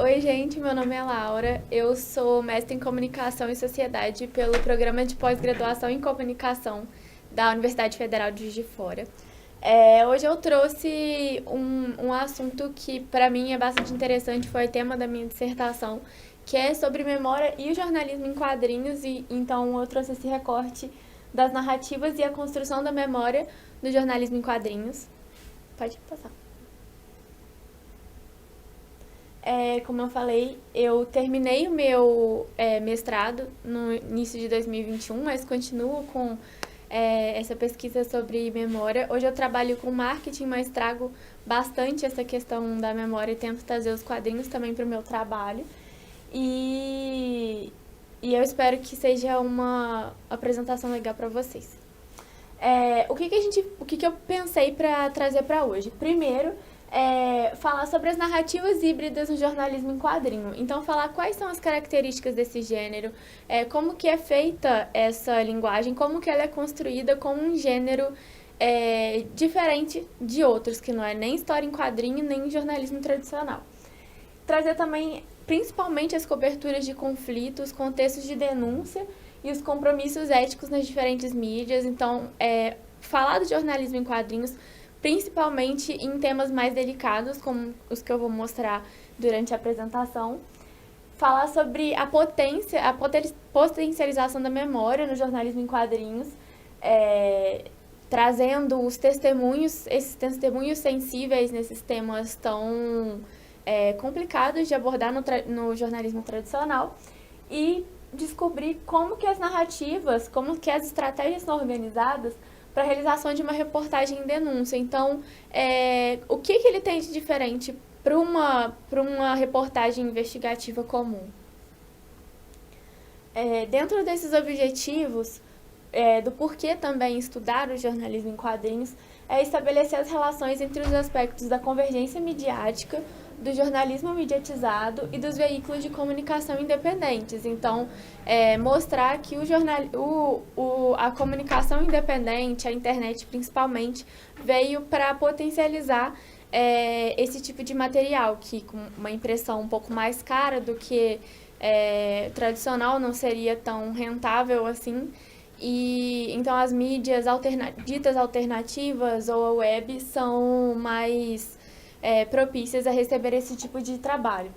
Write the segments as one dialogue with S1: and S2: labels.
S1: Oi, gente, meu nome é Laura. Eu sou mestre em Comunicação e Sociedade pelo Programa de Pós-Graduação em Comunicação da Universidade Federal de Juiz de Fora. Hoje eu trouxe um assunto que para mim é bastante interessante, foi o tema da minha dissertação, que é sobre memória e o jornalismo em quadrinhos, e então eu trouxe esse recorte das narrativas e a construção da memória do jornalismo em quadrinhos. Pode passar. Como eu falei, eu terminei o meu mestrado no início de 2021, mas continuo com essa pesquisa sobre memória. Hoje eu trabalho com marketing, mas trago bastante essa questão da memória e tento trazer os quadrinhos também para o meu trabalho. E, e eu espero que seja uma apresentação legal para vocês. O que eu pensei para trazer para hoje? Primeiro, falar sobre as narrativas híbridas no jornalismo em quadrinho. Então, falar quais são as características desse gênero, como que é feita essa linguagem, como que ela é construída como um gênero diferente de outros, que não é nem história em quadrinho, nem jornalismo tradicional. Trazer também, principalmente, as coberturas de conflitos, contextos de denúncia e os compromissos éticos nas diferentes mídias. Então, falar do jornalismo em quadrinhos, principalmente em temas mais delicados, como os que eu vou mostrar durante a apresentação. Falar sobre a potencialização da memória no jornalismo em quadrinhos, trazendo os testemunhos, esses testemunhos sensíveis nesses temas tão complicados de abordar no jornalismo tradicional, e descobrir como que as narrativas, como que as estratégias são organizadas para a realização de uma reportagem em denúncia. Então, o que ele tem de diferente para uma reportagem investigativa comum? Dentro desses objetivos, do porquê também estudar o jornalismo em quadrinhos, é estabelecer as relações entre os aspectos da convergência midiática, do jornalismo mediatizado e dos veículos de comunicação independentes. Então, mostrar que a comunicação independente, a internet principalmente, veio para potencializar esse tipo de material, que com uma impressão um pouco mais cara do que tradicional, não seria tão rentável assim. E então as mídias ditas alternativas ou a web são mais propícias a receber esse tipo de trabalho.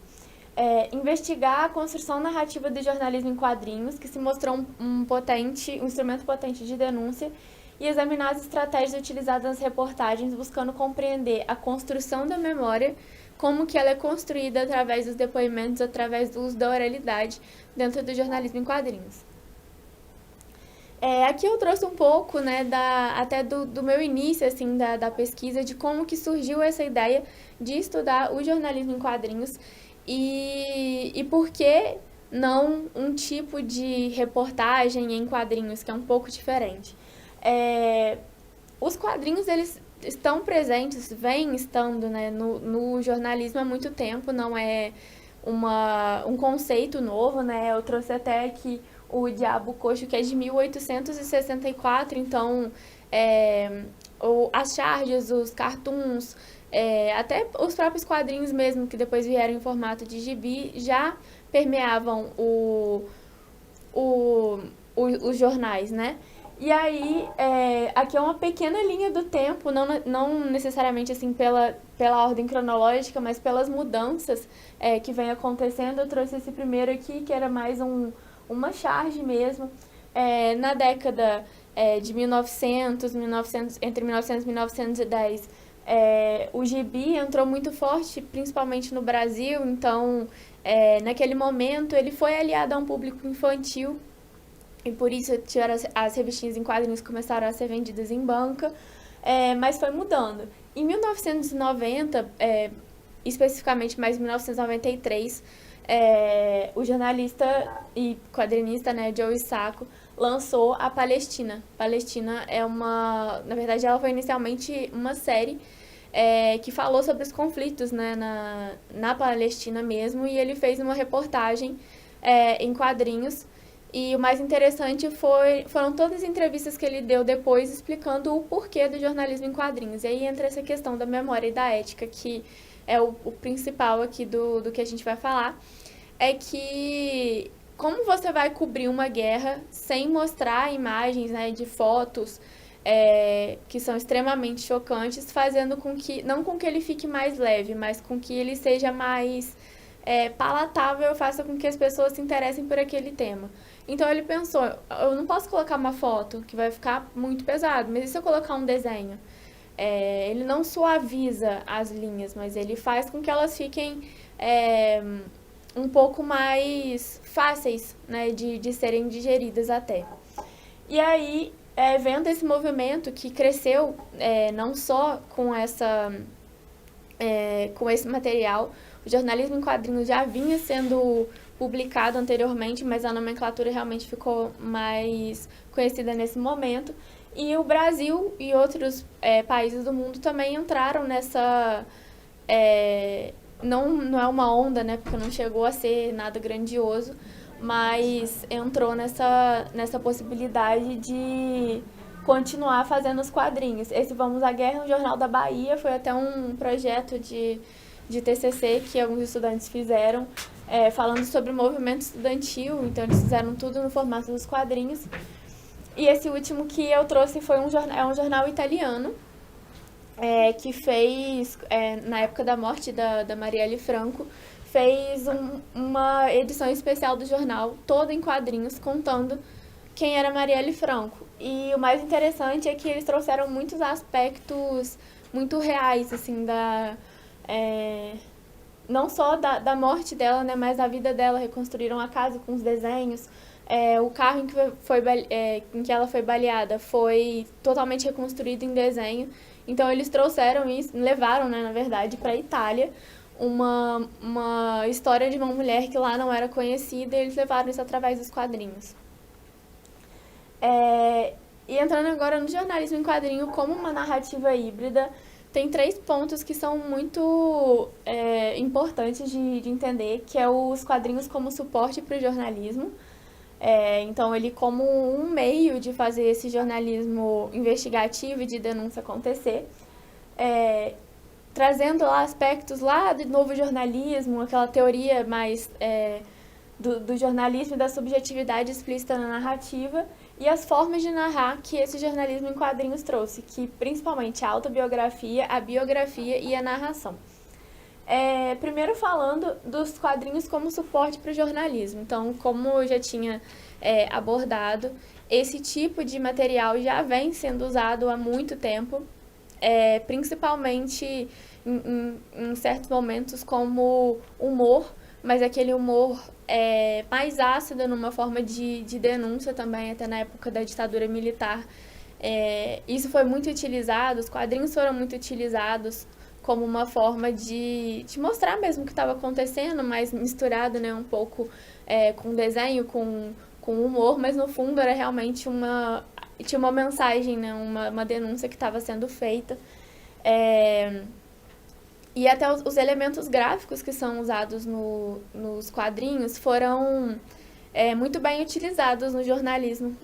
S1: Investigar a construção narrativa do jornalismo em quadrinhos, que se mostrou um instrumento potente de denúncia, e examinar as estratégias utilizadas nas reportagens, buscando compreender a construção da memória, como que ela é construída através dos depoimentos, através do uso da oralidade dentro do jornalismo em quadrinhos. Aqui eu trouxe um pouco, né, até do meu início, assim, da pesquisa, de como que surgiu essa ideia de estudar o jornalismo em quadrinhos e por que não um tipo de reportagem em quadrinhos, que é um pouco diferente. Os quadrinhos, eles estão presentes, vêm estando, né, no jornalismo há muito tempo, não é um conceito novo, né? Eu trouxe até aqui o Diabo Coxo, que é de 1864, então as charges, os cartoons, até os próprios quadrinhos mesmo, que depois vieram em formato de gibi, já permeavam os jornais, né? E aí, aqui é uma pequena linha do tempo, não necessariamente assim pela ordem cronológica, mas pelas mudanças que vem acontecendo. Eu trouxe esse primeiro aqui, que era mais uma charge mesmo. Na década de 1900, entre 1900 e 1910, o gibi entrou muito forte, principalmente no Brasil. Então, naquele momento, ele foi aliado a um público infantil, e por isso as revistinhas em quadrinhos começaram a ser vendidas em banca, mas foi mudando. Em 1990, especificamente mais em 1993, o jornalista e quadrinista, né, Joe Sacco, lançou a Palestina. Palestina na verdade, ela foi inicialmente uma série que falou sobre os conflitos, né, na Palestina mesmo, e ele fez uma reportagem em quadrinhos. E o mais interessante foram todas as entrevistas que ele deu depois explicando o porquê do jornalismo em quadrinhos. E aí entra essa questão da memória e da ética, que é o principal aqui do que a gente vai falar, é que como você vai cobrir uma guerra sem mostrar imagens, né, de fotos que são extremamente chocantes, fazendo com que, não com que ele fique mais leve, mas com que ele seja mais palatável, faça com que as pessoas se interessem por aquele tema. Então ele pensou, eu não posso colocar uma foto, que vai ficar muito pesado, mas e se eu colocar um desenho? Ele não suaviza as linhas, mas ele faz com que elas fiquem um pouco mais fáceis, né, de serem digeridas até. E aí, vendo esse movimento que cresceu não só com esse material, o jornalismo em quadrinhos já vinha sendo publicado anteriormente, mas a nomenclatura realmente ficou mais conhecida nesse momento. E o Brasil e outros países do mundo também entraram nessa... não é uma onda, né, porque não chegou a ser nada grandioso, mas entrou nessa possibilidade de continuar fazendo os quadrinhos. Esse Vamos à Guerra no Jornal da Bahia foi até um projeto de TCC que alguns estudantes fizeram, falando sobre o movimento estudantil, então eles fizeram tudo no formato dos quadrinhos. E esse último que eu trouxe foi um jornal italiano, que fez, na época da morte da Marielle Franco, fez uma edição especial do jornal, toda em quadrinhos, contando quem era Marielle Franco. E o mais interessante é que eles trouxeram muitos aspectos muito reais, assim, não só da morte dela, né, mas da vida dela. Reconstruíram a casa com os desenhos. O carro em que ela foi baleada foi totalmente reconstruído em desenho. Então eles trouxeram isso, levaram, né, na verdade, para a Itália, uma história de uma mulher que lá não era conhecida, e eles levaram isso através dos quadrinhos. E entrando agora no jornalismo em quadrinho como uma narrativa híbrida, tem 3 pontos que são muito importantes de entender, que é os quadrinhos como suporte para o jornalismo. Então, ele como um meio de fazer esse jornalismo investigativo e de denúncia acontecer, trazendo lá aspectos lá do novo jornalismo, aquela teoria mais do jornalismo e da subjetividade explícita na narrativa, e as formas de narrar que esse jornalismo em quadrinhos trouxe, que principalmente a autobiografia, a biografia e a narração. Primeiro falando dos quadrinhos como suporte para o jornalismo. Então, como eu já tinha abordado, esse tipo de material já vem sendo usado há muito tempo, principalmente em certos momentos como humor, mas aquele humor mais ácido, numa forma de denúncia também, até na época da ditadura militar. Isso foi muito utilizado, os quadrinhos foram muito utilizados como uma forma de mostrar mesmo o que estava acontecendo, mas misturado, né, um pouco com desenho, com humor, mas no fundo era realmente tinha uma mensagem, né, uma denúncia que estava sendo feita. E até os elementos gráficos que são usados nos quadrinhos foram muito bem utilizados no jornalismo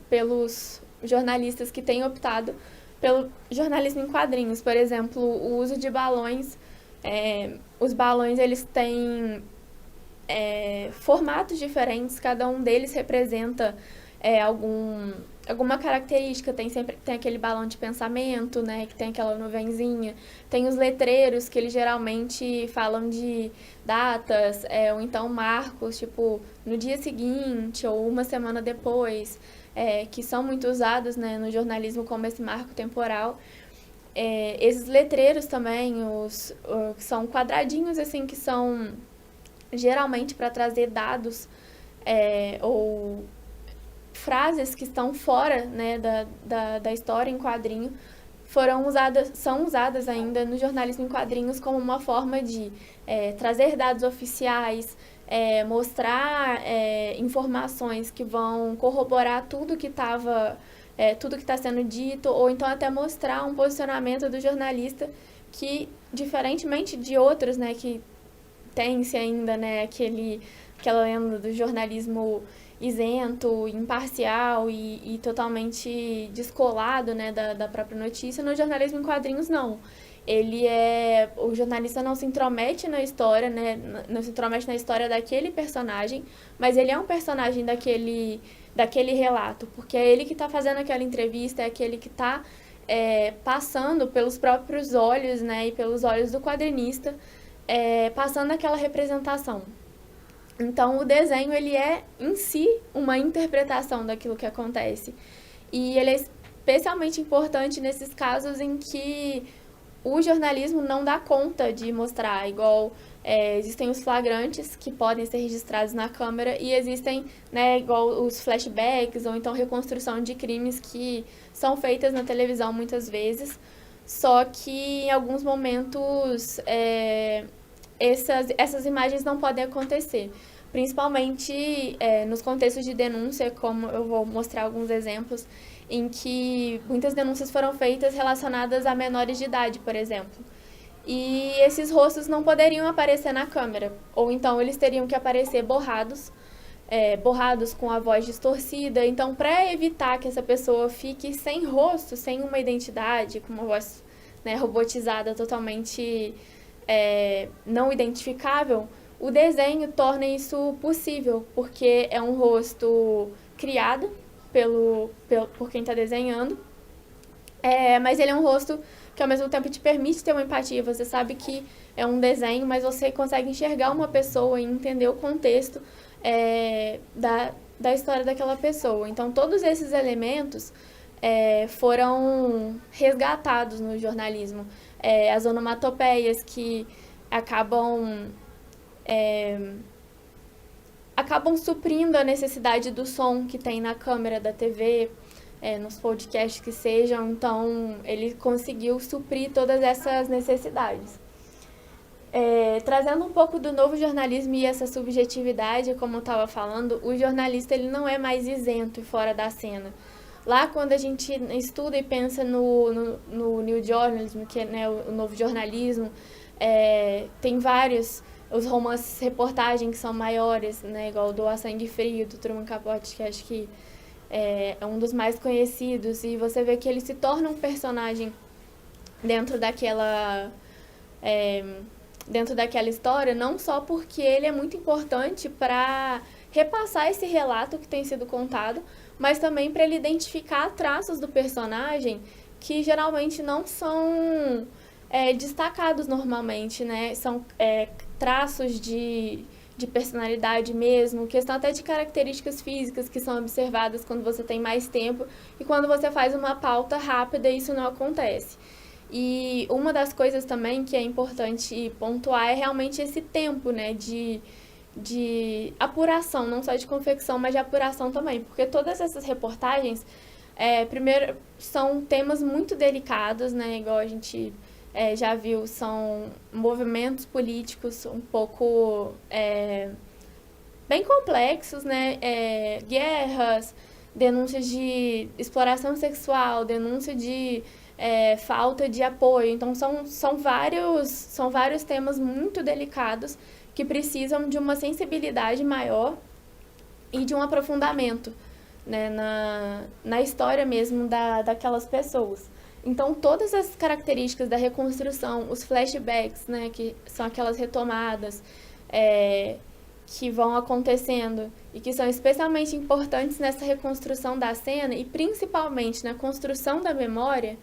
S1: pelos jornalistas que têm optado pelo jornalismo em quadrinhos. Por exemplo, o uso de balões. Os balões, eles têm formatos diferentes, cada um deles representa alguma característica. Tem aquele balão de pensamento, né, que tem aquela nuvenzinha. Tem os letreiros, que eles geralmente falam de datas, ou então marcos, tipo, no dia seguinte ou uma semana depois, que são muito usados, né, no jornalismo como esse marco temporal. Esses letreiros também, que são quadradinhos, assim, que são geralmente para trazer dados ou frases que estão fora, né, da história em quadrinho, são usadas ainda no jornalismo em quadrinhos como uma forma de trazer dados oficiais, mostrar informações que vão corroborar tudo que está sendo dito, ou então até mostrar um posicionamento do jornalista que, diferentemente de outros, né, que tem-se ainda, né, aquela lenda do jornalismo isento, imparcial e totalmente descolado, né, da própria notícia, no jornalismo em quadrinhos não. O jornalista não se intromete na história, né? Não se intromete na história daquele personagem, mas ele é um personagem daquele relato, porque é ele que está fazendo aquela entrevista, é aquele que está passando pelos próprios olhos, né? E pelos olhos do quadrinista, passando aquela representação. Então, o desenho, ele é, em si, uma interpretação daquilo que acontece. E ele é especialmente importante nesses casos em que o jornalismo não dá conta de mostrar, igual existem os flagrantes que podem ser registrados na câmera e existem, né, igual os flashbacks ou então reconstrução de crimes que são feitas na televisão muitas vezes, só que em alguns momentos essas imagens não podem acontecer, principalmente nos contextos de denúncia, como eu vou mostrar alguns exemplos, em que muitas denúncias foram feitas relacionadas a menores de idade, por exemplo. E esses rostos não poderiam aparecer na câmera, ou então eles teriam que aparecer borrados com a voz distorcida. Então, para evitar que essa pessoa fique sem rosto, sem uma identidade, com uma voz, né, robotizada, totalmente não identificável, o desenho torna isso possível, porque é um rosto criado por quem está desenhando, mas ele é um rosto que ao mesmo tempo te permite ter uma empatia. Você sabe que é um desenho, mas você consegue enxergar uma pessoa e entender o contexto da história daquela pessoa. Então, todos esses elementos foram resgatados no jornalismo. As onomatopeias que acabam suprindo a necessidade do som que tem na câmera da TV, nos podcasts que sejam. Então, ele conseguiu suprir todas essas necessidades. Trazendo um pouco do novo jornalismo e essa subjetividade, como eu estava falando, o jornalista ele não é mais isento e fora da cena. Lá, quando a gente estuda e pensa no New Journalism, que é, né, o novo jornalismo, tem vários, os romances reportagem que são maiores, né, igual o do A Sangue Frio, do Truman Capote, que acho que é um dos mais conhecidos, e você vê que ele se torna um personagem dentro daquela história, não só porque ele é muito importante para repassar esse relato que tem sido contado, mas também para ele identificar traços do personagem que geralmente não são destacados normalmente, né? São traços de personalidade mesmo, questão até de características físicas que são observadas quando você tem mais tempo, e quando você faz uma pauta rápida isso não acontece. E uma das coisas também que é importante pontuar é realmente esse tempo, né, de apuração, não só de confecção, mas de apuração também, porque todas essas reportagens, primeiro, são temas muito delicados, né, igual a gente já viu, são movimentos políticos um pouco bem complexos, né, guerras, denúncias de exploração sexual, denúncia de falta de apoio. Então, são vários temas muito delicados que precisam de uma sensibilidade maior e de um aprofundamento, né, na história mesmo daquelas pessoas. Então, todas as características da reconstrução, os flashbacks, né, que são aquelas retomadas que vão acontecendo e que são especialmente importantes nessa reconstrução da cena e principalmente na construção da memória,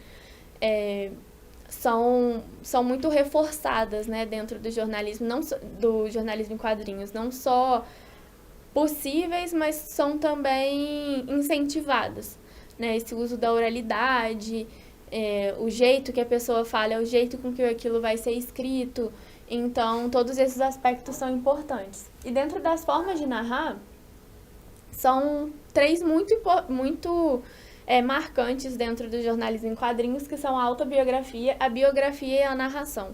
S1: são muito reforçadas, né, dentro do jornalismo, do jornalismo em quadrinhos, não só possíveis, mas são também incentivadas, né, esse uso da oralidade, o jeito que a pessoa fala, é o jeito com que aquilo vai ser escrito. Então, todos esses aspectos são importantes. E dentro das formas de narrar, são três muito marcantes dentro do jornalismo em quadrinhos, que são a autobiografia, a biografia e a narração.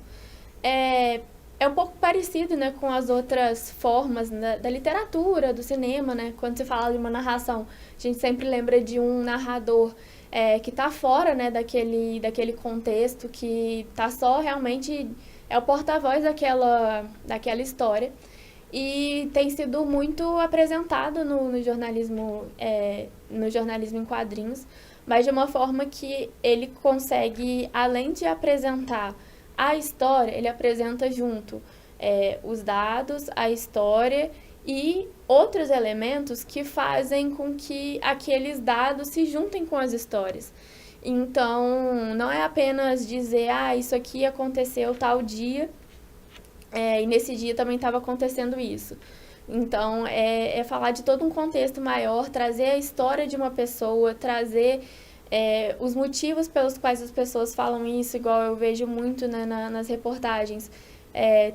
S1: É um pouco parecido, né, com as outras formas da literatura, do cinema, né? Quando se fala de uma narração, a gente sempre lembra de um narrador que está fora, né, daquele contexto, que está só realmente o porta-voz daquela história. E tem sido muito apresentado no jornalismo em quadrinhos, mas de uma forma que ele consegue, além de apresentar A história, ele apresenta junto os dados, a história e outros elementos que fazem com que aqueles dados se juntem com as histórias. Então, não é apenas dizer, isso aqui aconteceu tal dia, e nesse dia também estava acontecendo isso. Então, é falar de todo um contexto maior, trazer a história de uma pessoa, trazer os motivos pelos quais as pessoas falam isso, igual eu vejo muito, né, nas reportagens.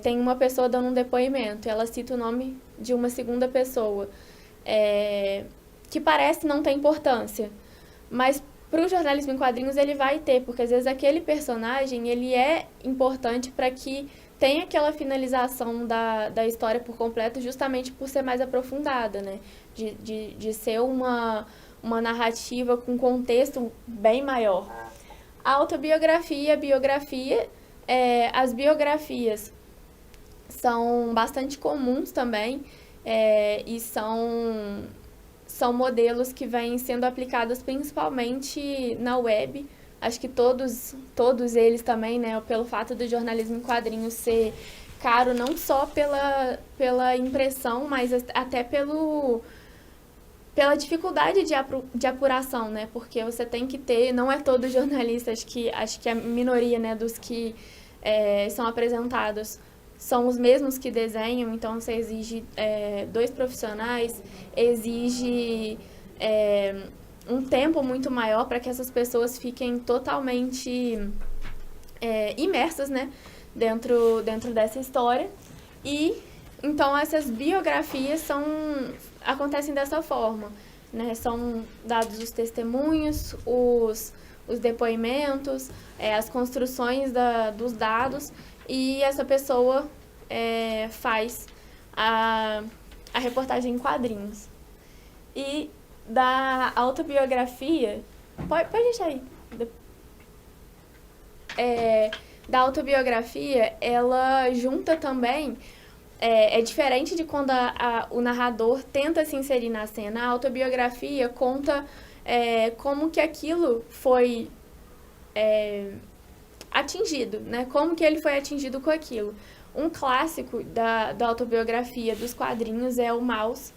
S1: Tem uma pessoa dando um depoimento, ela cita o nome de uma segunda pessoa, que parece não ter importância, mas para o jornalismo em quadrinhos ele vai ter, porque às vezes aquele personagem ele é importante para que tenha aquela finalização da história por completo, justamente por ser mais aprofundada, né? De ser uma narrativa com contexto bem maior. A autobiografia, a biografia, as biografias são bastante comuns também, e são modelos que vêm sendo aplicados principalmente na web. Acho que todos eles também, né, pelo fato do jornalismo em quadrinhos ser caro, não só pela impressão, mas até pela dificuldade de apuração, né, porque você tem que ter, não é todo jornalista, acho que a minoria, né, dos que são apresentados são os mesmos que desenham, então você exige 2 profissionais, exige um tempo muito maior para que essas pessoas fiquem totalmente imersas, né, dentro dessa história. E então essas biografias acontecem dessa forma, né? São dados os testemunhos, os depoimentos, as construções dos dados, e essa pessoa faz a reportagem em quadrinhos. E da autobiografia, pode deixar aí. Da autobiografia, ela junta também, é diferente de quando o narrador tenta se inserir na cena. A autobiografia conta como que aquilo foi atingido, né? Como que ele foi atingido com aquilo. Um clássico da autobiografia dos quadrinhos é o Maus,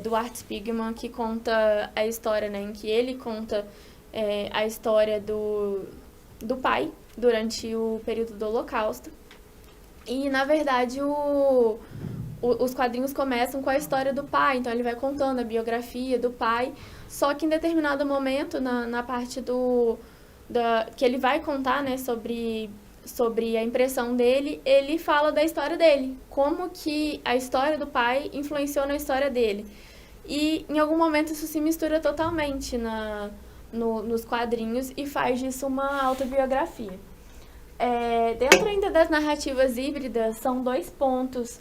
S1: do Art Spiegelman, que conta a história, né, em que ele conta a história do pai durante o período do Holocausto. E, na verdade, os quadrinhos começam com a história do pai, então ele vai contando a biografia do pai, só que em determinado momento, na parte que ele vai contar, né, sobre a impressão dele, ele fala da história dele, como que a história do pai influenciou na história dele. E em algum momento isso se mistura totalmente nos quadrinhos e faz disso uma autobiografia. Dentro ainda das narrativas híbridas, são 2 pontos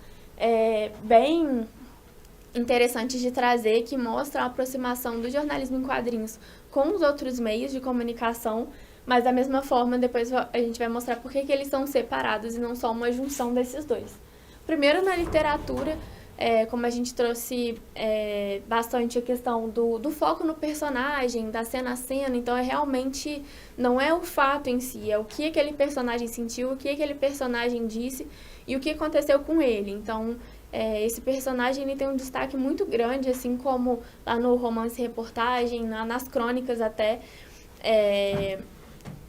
S1: bem interessantes de trazer, que mostram a aproximação do jornalismo em quadrinhos com os outros meios de comunicação, mas da mesma forma depois a gente vai mostrar por que eles são separados e não só uma junção desses 2. Primeiro, na literatura, como a gente trouxe bastante a questão do foco no personagem, da cena a cena, então realmente não é o fato em si, é o que aquele personagem sentiu, o que aquele personagem disse e o que aconteceu com ele. Então, esse personagem ele tem um destaque muito grande, assim como lá no romance reportagem, nas crônicas até,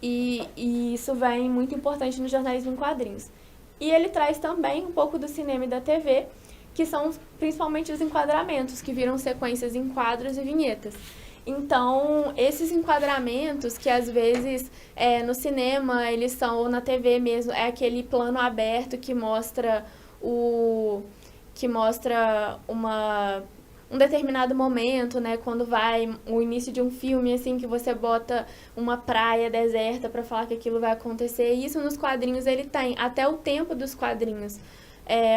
S1: e isso vem muito importante no jornalismo em quadrinhos. E ele traz também um pouco do cinema e da TV, que são principalmente os enquadramentos, que viram sequências em quadros e vinhetas. Então, esses enquadramentos, que às vezes no cinema eles são, ou na TV mesmo, é aquele plano aberto que mostra um determinado momento, né, quando vai o início de um filme, assim, que você bota uma praia deserta para falar que aquilo vai acontecer. E isso nos quadrinhos ele tem, até o tempo dos quadrinhos.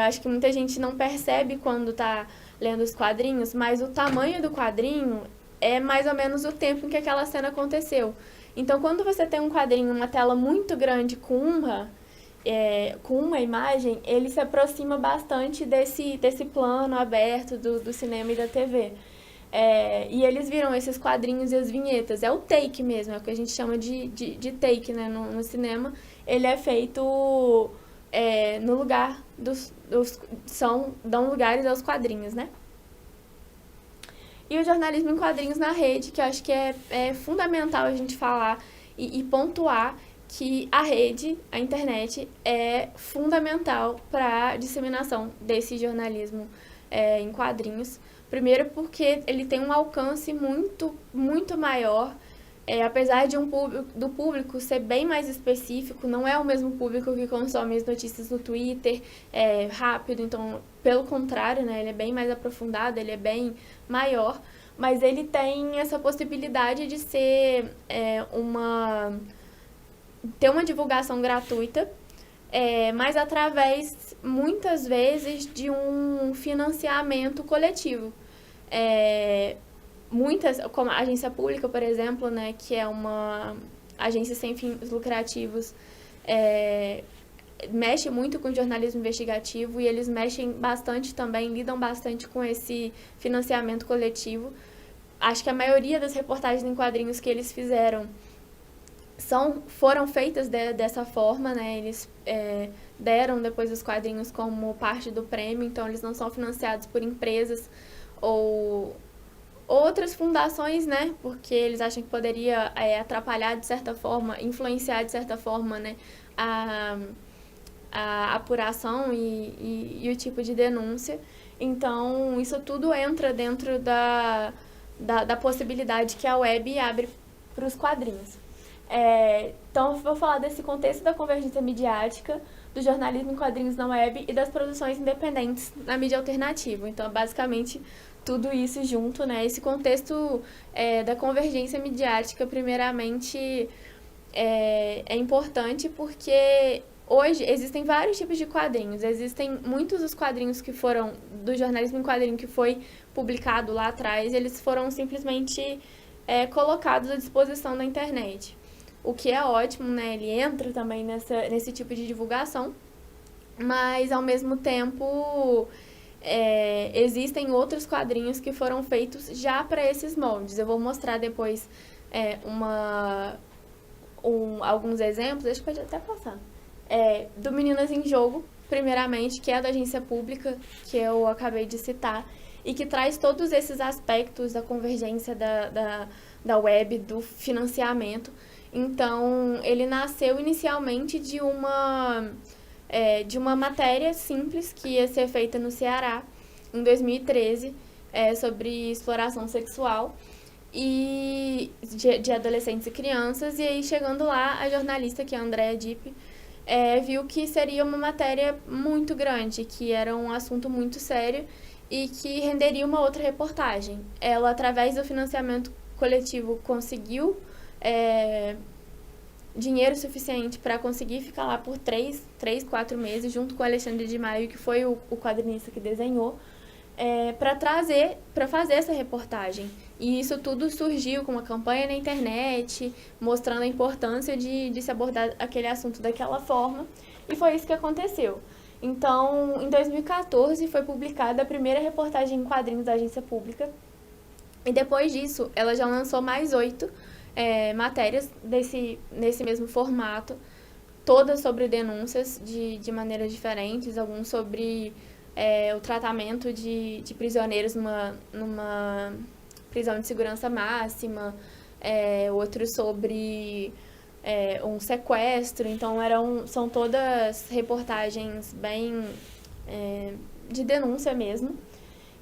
S1: Acho que muita gente não percebe quando tá lendo os quadrinhos, mas o tamanho do quadrinho é mais ou menos o tempo em que aquela cena aconteceu. Então, quando você tem um quadrinho, uma tela muito grande com uma imagem, ele se aproxima bastante desse plano aberto do cinema e da TV. E eles viram esses quadrinhos e as vinhetas. É o take mesmo, é o que a gente chama de take, né, no cinema. ele é feito no lugar dão lugares aos quadrinhos, né? E o jornalismo em quadrinhos na rede, que eu acho que é fundamental a gente falar e pontuar que a rede, a internet, é fundamental para a disseminação desse jornalismo em quadrinhos. Primeiro porque ele tem um alcance muito, muito maior, apesar do público ser bem mais específico, não é o mesmo público que consome as notícias no Twitter rápido, então, pelo contrário, né, ele é bem mais aprofundado, ele é bem maior, mas ele tem essa possibilidade de ser ter uma divulgação gratuita, mas através, muitas vezes, de um financiamento coletivo. Como a agência pública, por exemplo, né, que é uma agência sem fins lucrativos, mexe muito com jornalismo investigativo e eles mexem bastante também, lidam bastante com esse financiamento coletivo. Acho que a maioria das reportagens em quadrinhos que eles fizeram foram feitas dessa forma, né? Eles deram depois os quadrinhos como parte do prêmio, então eles não são financiados por empresas ou outras fundações, né? Porque eles acham que poderia atrapalhar de certa forma, influenciar de certa forma, né? A apuração e o tipo de denúncia. Então, isso tudo entra dentro da possibilidade que a web abre para os quadrinhos. Então, eu vou falar desse contexto da convergência midiática, do jornalismo em quadrinhos na web e das produções independentes na mídia alternativa. Então, basicamente, tudo isso junto, né? Esse contexto da convergência midiática, primeiramente, é importante porque hoje existem vários tipos de quadrinhos. Existem muitos dos quadrinhos que foram do jornalismo em quadrinho que foi publicado lá atrás, eles foram simplesmente colocados à disposição da internet. O que é ótimo, né? Ele entra também nesse tipo de divulgação, mas ao mesmo tempo existem outros quadrinhos que foram feitos já para esses moldes. Eu vou mostrar depois alguns exemplos, acho que pode até passar. Do Meninas em Jogo, primeiramente, que é da agência pública, que eu acabei de citar, e que traz todos esses aspectos da convergência da web, do financiamento. Então, ele nasceu inicialmente de uma matéria simples que ia ser feita no Ceará, em 2013, sobre exploração sexual e de adolescentes e crianças. E aí, chegando lá, a jornalista, que é a Andrea Dipp, viu que seria uma matéria muito grande, que era um assunto muito sério e que renderia uma outra reportagem. Ela, através do financiamento coletivo, conseguiu dinheiro suficiente para conseguir ficar lá por 4 meses, junto com o Alexandre de Maio, que foi o quadrinista que desenhou, para fazer essa reportagem. E isso tudo surgiu com uma campanha na internet, mostrando a importância de se abordar aquele assunto daquela forma, e foi isso que aconteceu. Então, em 2014, foi publicada a primeira reportagem em quadrinhos da agência pública, e depois disso, ela já lançou mais 8 matérias nesse mesmo formato, todas sobre denúncias de maneiras diferentes, alguns sobre o tratamento de prisioneiros numa prisão de segurança máxima, outros sobre um sequestro. Então, são todas reportagens bem de denúncia mesmo.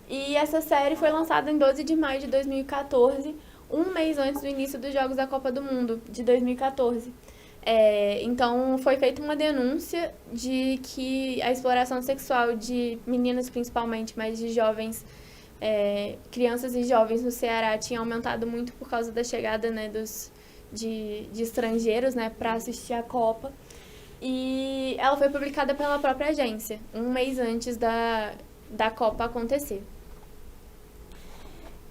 S1: E essa série foi lançada em 12 de maio de 2014, um mês antes do início dos Jogos da Copa do Mundo, de 2014. Então, foi feita uma denúncia de que a exploração sexual de meninas, principalmente, mas de jovens, crianças e jovens no Ceará, tinha aumentado muito por causa da chegada, né, de estrangeiros, né, para assistir a Copa. E ela foi publicada pela própria agência, um mês antes da Copa acontecer.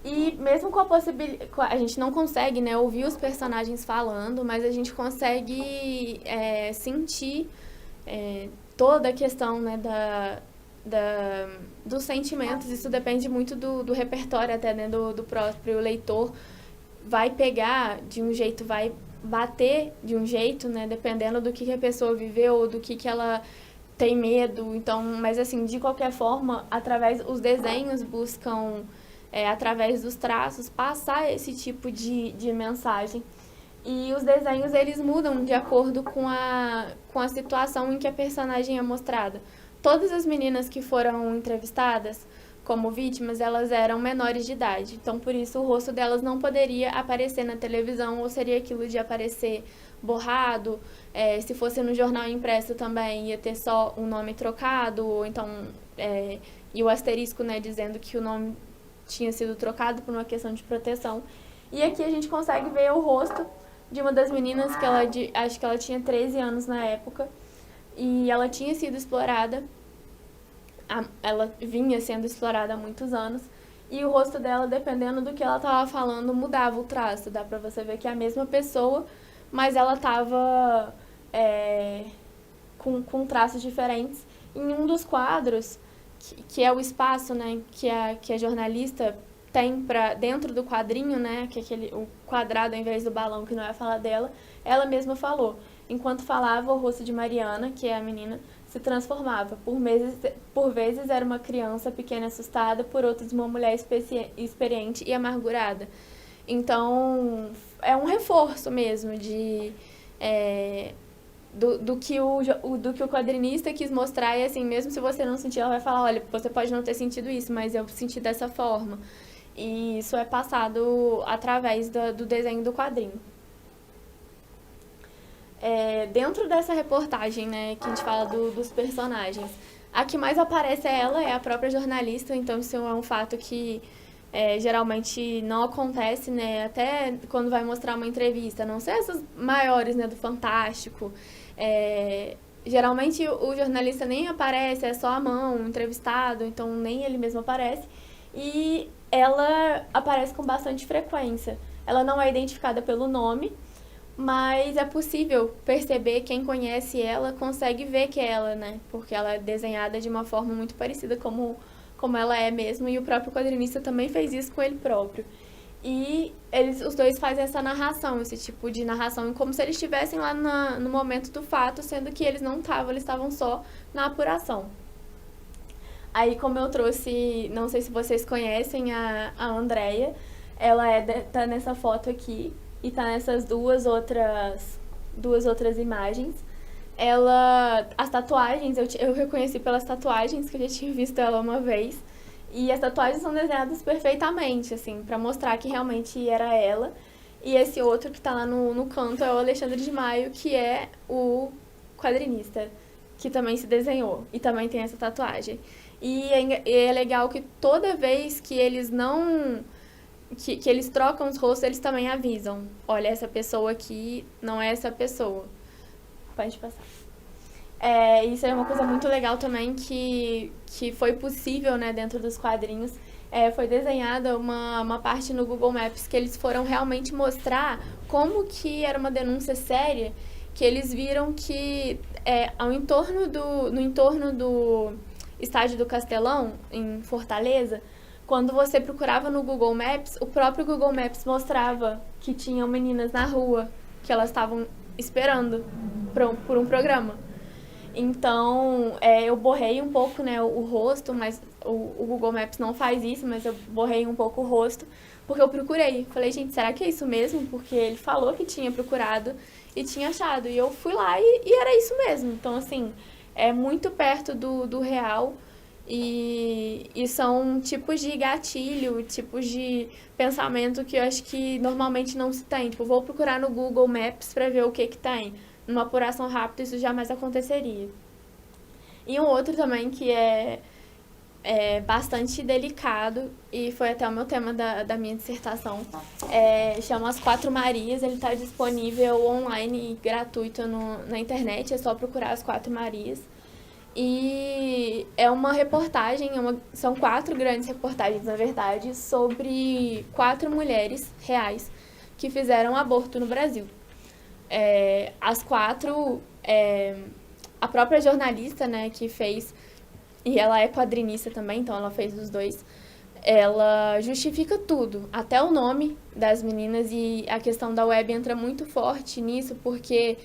S1: E mesmo com a possibilidade... A gente não consegue, né, ouvir os personagens falando, mas a gente consegue sentir toda a questão, né, dos sentimentos. Isso depende muito do repertório até, né, do próprio leitor. Vai pegar de um jeito, vai bater de um jeito, né, dependendo do que a pessoa viveu, do que ela tem medo. Então, mas assim, de qualquer forma, os desenhos buscam, através dos traços, passar esse tipo de mensagem. E os desenhos, eles mudam de acordo com a situação em que a personagem é mostrada. Todas as meninas que foram entrevistadas como vítimas, elas eram menores de idade. Então, por isso, o rosto delas não poderia aparecer na televisão, ou seria aquilo de aparecer borrado. Se fosse no jornal impresso também, ia ter só um nome trocado, ou então, e o asterisco, né, dizendo que o nome tinha sido trocado por uma questão de proteção. E aqui a gente consegue ver o rosto de uma das meninas, acho que ela tinha 13 anos na época, e ela tinha sido explorada. Ela vinha sendo explorada há muitos anos, e o rosto dela, dependendo do que ela estava falando, mudava o traço. Dá pra você ver que é a mesma pessoa, mas ela estava com traços diferentes. Em um dos quadros, que é o espaço, né, que a jornalista tem dentro do quadrinho, né, que é o quadrado ao invés do balão, que não é a fala dela, ela mesma falou. Enquanto falava, o rosto de Mariana, que é a menina, se transformava. Por vezes era uma criança pequena e assustada, por outras uma mulher experiente e amargurada. Então, é um reforço mesmo do que o quadrinista quis mostrar. E assim, mesmo se você não sentir, ela vai falar, olha, você pode não ter sentido isso, mas eu senti dessa forma. E isso é passado através do desenho do quadrinho. Dentro dessa reportagem, né, que a gente fala dos personagens, a que mais aparece é a própria jornalista. Então isso é um fato que geralmente não acontece, né, até quando vai mostrar uma entrevista, a não ser essas maiores, né, do Fantástico. Geralmente o jornalista nem aparece, é só a mão, o entrevistado, então nem ele mesmo aparece. E ela aparece com bastante frequência. Ela não é identificada pelo nome, mas é possível perceber, quem conhece ela consegue ver que é ela, né? Porque ela é desenhada de uma forma muito parecida como ela é mesmo, e o próprio quadrinista também fez isso com ele próprio. E os dois fazem essa narração, esse tipo de narração, como se eles estivessem lá no momento do fato, sendo que eles não estavam, eles estavam só na apuração. Aí, como eu trouxe, não sei se vocês conhecem a Andrea, ela tá nessa foto aqui, e tá nessas duas outras imagens. As tatuagens, eu reconheci pelas tatuagens, que eu já tinha visto ela uma vez. E as tatuagens são desenhadas perfeitamente, assim, pra mostrar que realmente era ela. E esse outro que tá lá no canto é o Alexandre de Maio, que é o quadrinista, que também se desenhou e também tem essa tatuagem. E é legal que toda vez que eles não... Que eles trocam os rostos, eles também avisam. Olha, essa pessoa aqui não é essa pessoa. Pode passar. Isso é uma coisa muito legal também, que foi possível, né, dentro dos quadrinhos. Foi desenhada uma parte no Google Maps que eles foram realmente mostrar como que era uma denúncia séria, que eles viram que no entorno do estádio do Castelão, em Fortaleza, quando você procurava no Google Maps, o próprio Google Maps mostrava que tinham meninas na rua, que elas estavam esperando por um programa. Então, eu borrei um pouco, né, o rosto, mas o Google Maps não faz isso, mas eu borrei um pouco o rosto, porque eu procurei. Falei, gente, será que é isso mesmo? Porque ele falou que tinha procurado e tinha achado. E eu fui lá e era isso mesmo. Então, assim, é muito perto do real. E são tipos de gatilho, tipos de pensamento que eu acho que normalmente não se tem. Tipo, vou procurar no Google Maps pra ver o que tem. Numa apuração rápida, isso jamais aconteceria. E um outro também que é bastante delicado, e foi até o meu tema da minha dissertação, chama As Quatro Marias. Ele está disponível online e gratuito na internet, é só procurar As Quatro Marias. E é uma reportagem, são 4 grandes reportagens, na verdade, sobre 4 mulheres reais que fizeram aborto no Brasil. As 4, a própria jornalista, né, que fez, e ela é quadrinista também, então ela fez os dois, ela justifica tudo, até o nome das meninas, e a questão da web entra muito forte nisso, porque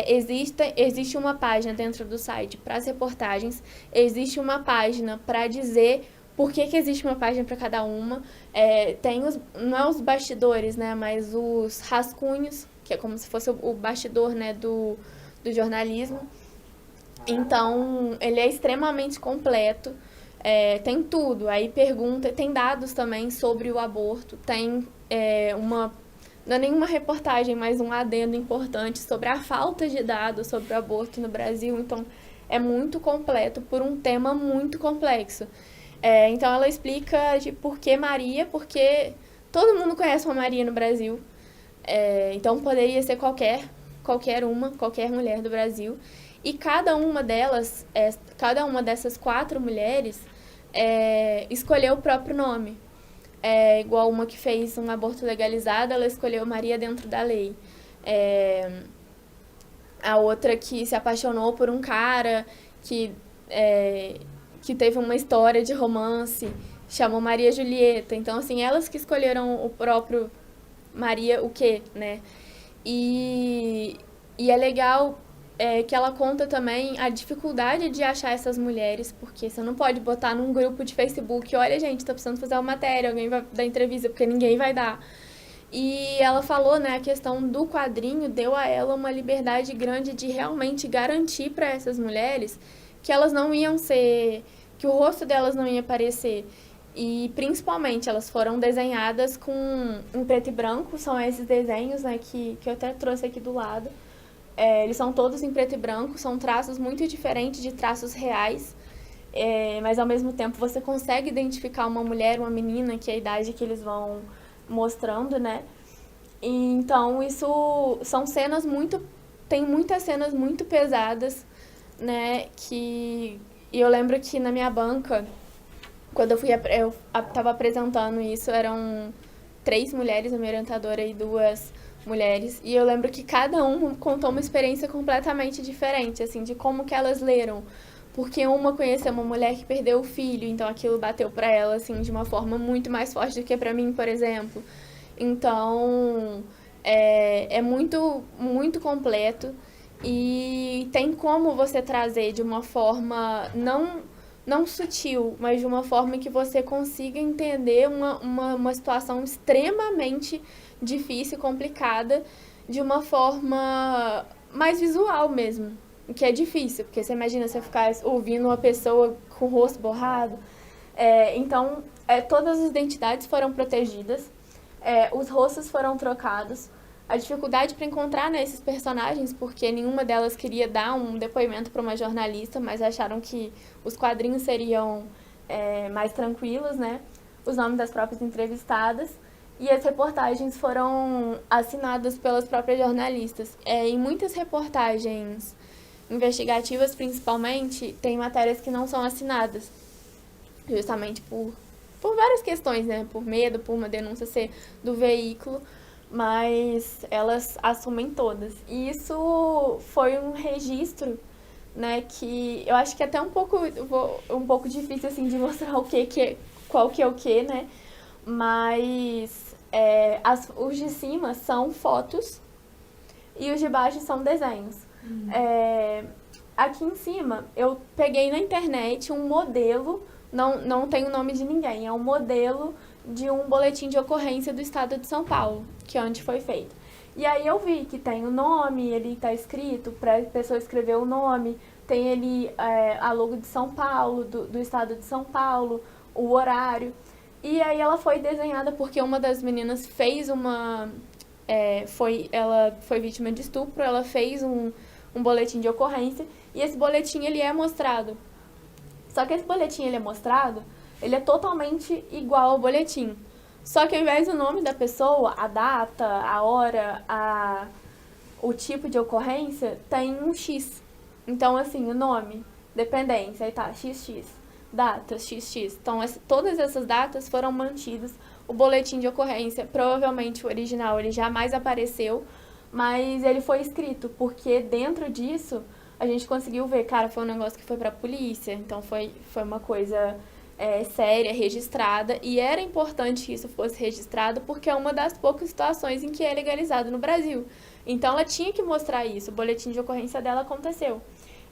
S1: existe uma página dentro do site para as reportagens, existe uma página para dizer por que existe uma página para cada uma, tem não é os bastidores, né, mas os rascunhos, que é como se fosse o bastidor, né, do jornalismo. Então, ele é extremamente completo, tem tudo. Aí pergunta, tem dados também sobre o aborto, tem não é nenhuma reportagem, mas um adendo importante sobre a falta de dados sobre o aborto no Brasil. Então, é muito completo por um tema muito complexo. Então, ela explica de por que Maria, porque todo mundo conhece uma Maria no Brasil. Então, poderia ser qualquer mulher do Brasil. E cada uma delas, cada uma dessas 4 mulheres, escolheu o próprio nome. Igual uma que fez um aborto legalizado, ela escolheu Maria dentro da lei. A outra que se apaixonou por um cara que teve uma história de romance, chamou Maria Julieta. Então, assim, elas que escolheram o próprio Maria o quê, né? E é legal que ela conta também a dificuldade de achar essas mulheres, porque você não pode botar num grupo de Facebook, olha, gente, tô precisando fazer uma matéria, alguém vai dar entrevista, porque ninguém vai dar. E ela falou, né, a questão do quadrinho deu a ela uma liberdade grande de realmente garantir para essas mulheres que elas não iam ser, que o rosto delas não ia aparecer. E principalmente elas foram desenhadas em preto e branco, são esses desenhos, né, que eu até trouxe aqui do lado. Eles são todos em preto e branco, são traços muito diferentes de traços reais, mas ao mesmo tempo você consegue identificar uma mulher, uma menina, que é a idade que eles vão mostrando, né? E, então isso são cenas tem muitas cenas muito pesadas, né? E eu lembro que na minha banca, quando eu estava apresentando isso, eram 3 mulheres, a minha orientadora, e 2 mulheres, e eu lembro que cada uma contou uma experiência completamente diferente, assim, de como que elas leram, porque uma conheceu uma mulher que perdeu o filho, então aquilo bateu pra ela, assim, de uma forma muito mais forte do que pra mim, por exemplo. Então, é muito, muito completo, e tem como você trazer de uma forma não sutil, mas de uma forma que você consiga entender uma situação extremamente difícil, complicada, de uma forma mais visual mesmo, o que é difícil, porque você imagina você ficar ouvindo uma pessoa com o rosto borrado. Então, todas as identidades foram protegidas, os rostos foram trocados, a dificuldade para encontrar, né, esses personagens, porque nenhuma delas queria dar um depoimento para uma jornalista, mas acharam que os quadrinhos seriam mais tranquilos, né? Os nomes das próprias entrevistadas. E as reportagens foram assinadas pelas próprias jornalistas. Em muitas reportagens investigativas, principalmente, tem matérias que não são assinadas, justamente por várias questões, né? Por medo, por uma denúncia ser do veículo, mas elas assumem todas. E isso foi um registro, né, que eu acho que é até um pouco difícil, assim, de mostrar qual que é o que, né? Mas os de cima são fotos e os de baixo são desenhos. Aqui em cima, eu peguei na internet um modelo, não tem o nome de ninguém, é um modelo de um boletim de ocorrência do estado de São Paulo, que é onde foi feito. E aí eu vi que tem o nome, ele tá escrito, para a pessoa escrever o nome, tem ali a logo de São Paulo, do estado de São Paulo, o horário. E aí ela foi desenhada porque uma das meninas fez ela foi vítima de estupro, ela fez um boletim de ocorrência, e esse boletim ele é mostrado. Só que esse boletim ele é mostrado, ele é totalmente igual ao boletim. Só que ao invés do nome da pessoa, a data, a hora, o tipo de ocorrência, tem um X. Então, assim, o nome, dependência, aí tá, XX, datas, XX. Então, todas essas datas foram mantidas. O boletim de ocorrência, provavelmente o original, ele jamais apareceu, mas ele foi escrito, porque dentro disso, a gente conseguiu ver, cara, foi um negócio que foi pra polícia, então foi uma coisa séria, registrada, e era importante que isso fosse registrado porque é uma das poucas situações em que é legalizado no Brasil. Então ela tinha que mostrar isso, o boletim de ocorrência dela aconteceu.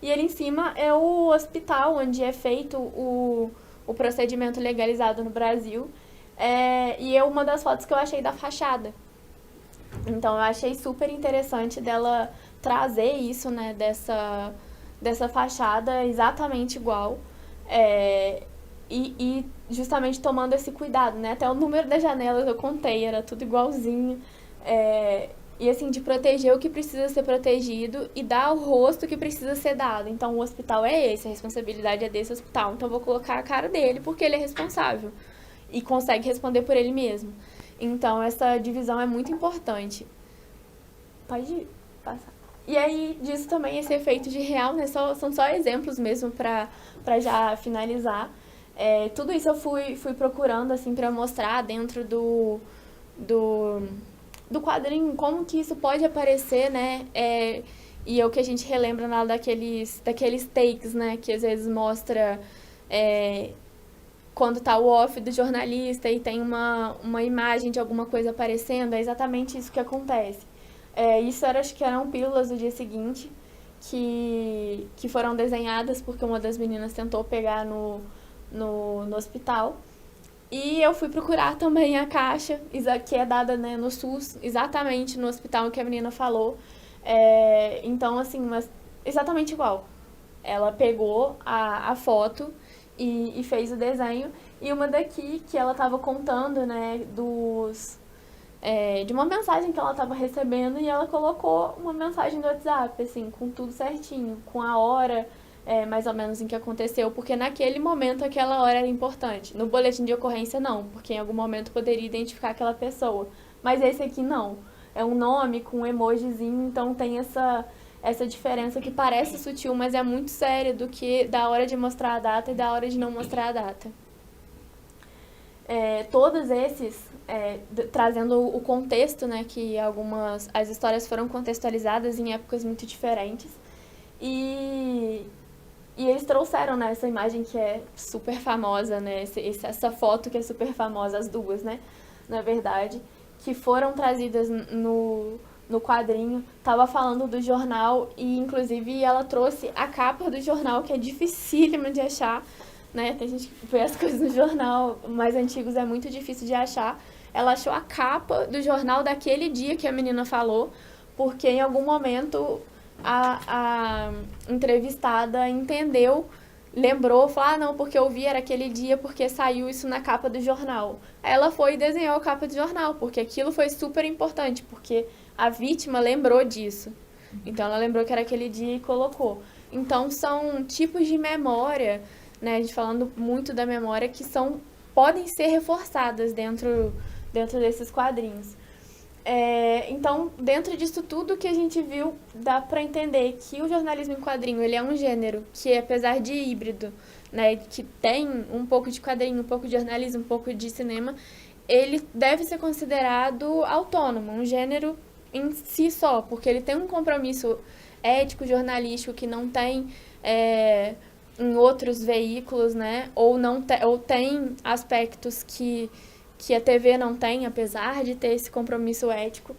S1: E ali em cima é o hospital onde é feito o procedimento legalizado no Brasil, e é uma das fotos que eu achei da fachada. Então eu achei super interessante dela trazer isso, né, dessa fachada exatamente igual. E justamente tomando esse cuidado, né? Até o número das janelas eu contei, era tudo igualzinho. E assim, de proteger o que precisa ser protegido e dar o rosto que precisa ser dado. Então o hospital é esse, a responsabilidade é desse hospital. Então eu vou colocar a cara dele porque ele é responsável e consegue responder por ele mesmo. Então essa divisão é muito importante. Pode passar. E aí, disso também, esse efeito de real, né? São só exemplos mesmo para já finalizar. Tudo isso eu fui procurando, assim, para mostrar dentro do quadrinho como que isso pode aparecer, né? E é o que a gente relembra lá daqueles takes, né? Que às vezes mostra quando tá o off do jornalista e tem uma imagem de alguma coisa aparecendo, é exatamente isso que acontece. Isso acho que eram pílulas do dia seguinte que foram desenhadas porque uma das meninas tentou pegar no hospital. E eu fui procurar também a caixa que é dada, né, no SUS, exatamente no hospital que a menina falou. Então, assim, mas exatamente igual. Ela pegou a foto e fez o desenho. E uma daqui que ela estava contando, né, de uma mensagem que ela estava recebendo e ela colocou uma mensagem do WhatsApp, assim, com tudo certinho, com a hora mais ou menos em que aconteceu, porque naquele momento aquela hora era importante. No boletim de ocorrência não, porque em algum momento poderia identificar aquela pessoa, mas esse aqui não. É um nome com um emojizinho, então tem essa diferença que parece sutil, mas é muito séria do que da hora de mostrar a data e da hora de não mostrar a data. Todos esses, trazendo o contexto, né, que as histórias foram contextualizadas em épocas muito diferentes, e eles trouxeram, né, essa imagem que é super famosa, né, essa foto que é super famosa, as duas, né, na verdade, que foram trazidas no quadrinho. Tava falando do jornal e, inclusive, ela trouxe a capa do jornal, que é dificílima de achar, né? Tem gente que vê as coisas no jornal mais antigos, é muito difícil de achar. Ela achou a capa do jornal daquele dia que a menina falou, porque em algum momento a entrevistada lembrou, falou, não, porque eu vi era aquele dia, porque saiu isso na capa do jornal. Aí ela foi e desenhou a capa do jornal, porque aquilo foi super importante, porque a vítima lembrou disso. Então ela lembrou que era aquele dia e colocou. Então são tipos de memória, né, a gente falando muito da memória, que podem ser reforçadas dentro desses quadrinhos. Então, dentro disso tudo que a gente viu, dá para entender que o jornalismo em quadrinho ele é um gênero que, apesar de híbrido, né, que tem um pouco de quadrinho, um pouco de jornalismo, um pouco de cinema, ele deve ser considerado autônomo, um gênero em si só, porque ele tem um compromisso ético, jornalístico que não tem em outros veículos, né, ou tem aspectos que a TV não tem, apesar de ter esse compromisso ético.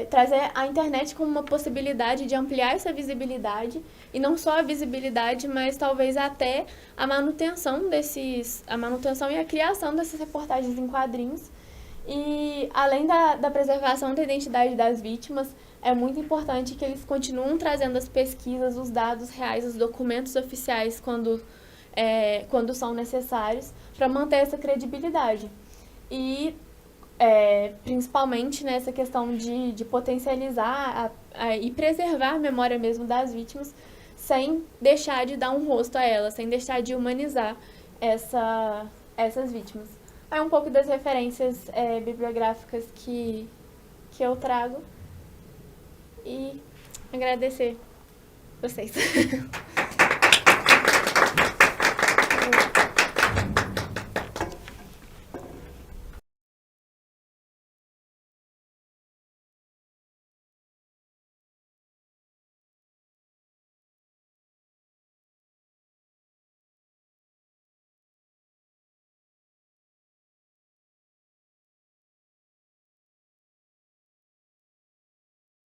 S1: Trazer a internet como uma possibilidade de ampliar essa visibilidade, e não só a visibilidade, mas talvez até a manutenção e a criação dessas reportagens em quadrinhos. E além da preservação da identidade das vítimas, é muito importante que eles continuem trazendo as pesquisas, os dados reais, os documentos oficiais quando são necessários, para manter essa credibilidade. E principalmente nessa questão de potencializar e preservar a memória mesmo das vítimas, sem deixar de dar um rosto a elas, sem deixar de humanizar essas vítimas. É um pouco das referências bibliográficas que eu trago, e agradecer vocês.